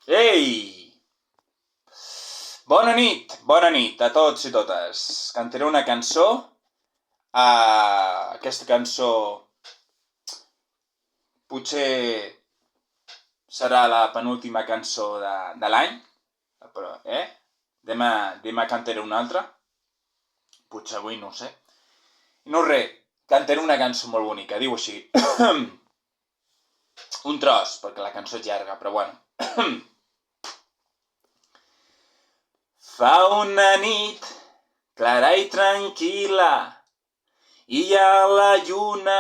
Ei! Bona nit a tots i totes. Cantaré una cançó. Aquesta cançó potser serà la penúltima cançó de l'any, però, demà cantaré una altra. Potser avui, no ho sé. No res, cantaré una cançó molt bonica, diu així. Un tros, perquè la cançó és llarga, però bueno. Fa una nit clara i tranquil·la i hi ha la lluna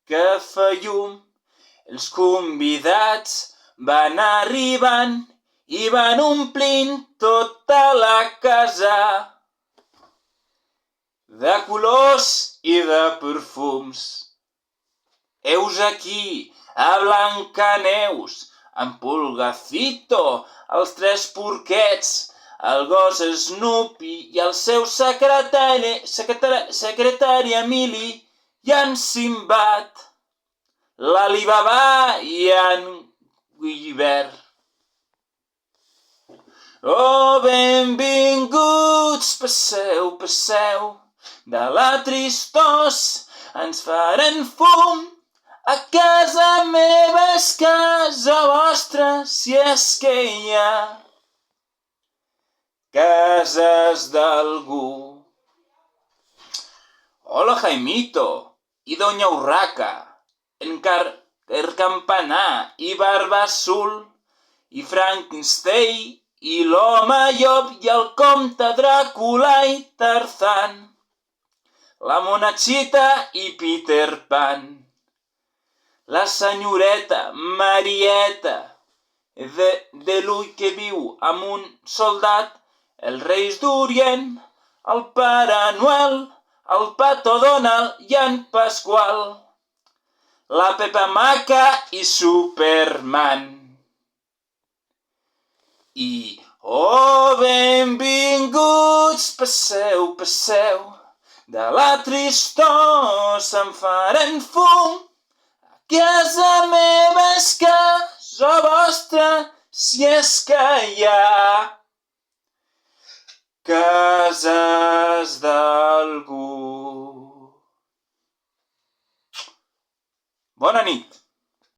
que fa llum. Els convidats van arribant i van omplint tota la casa de colors i de perfums. Heus aquí a Blancaneus, en Pulgacito, els tres porquets, el gos Snoopy i el seu secretari Emili i en Simbad, l'Alibaba i en Gulliver. Oh, benvinguts, passeu, passeu, de la tristós ens farem fum. A casa meva és casa vostra, si és que hi ha cases d'algú. Hola, Jaimito i Doña Urraca, el campanar i Barba Azul, i Frankenstein i l'home llop i el comte Dràcula i Tarzan, la Monachita i Peter Pan, la senyoreta Marieta de l'ull que viu amb un soldat, els Reis d'Orient, el Pare Noel, el Pato Donald i en Pasqual, la Pepa Maca i Superman. I, oh, benvinguts, passeu, passeu, de la tristós em farem fum. Casa meva és casa vostra, si és que hi ha cases d'algú. Bona nit.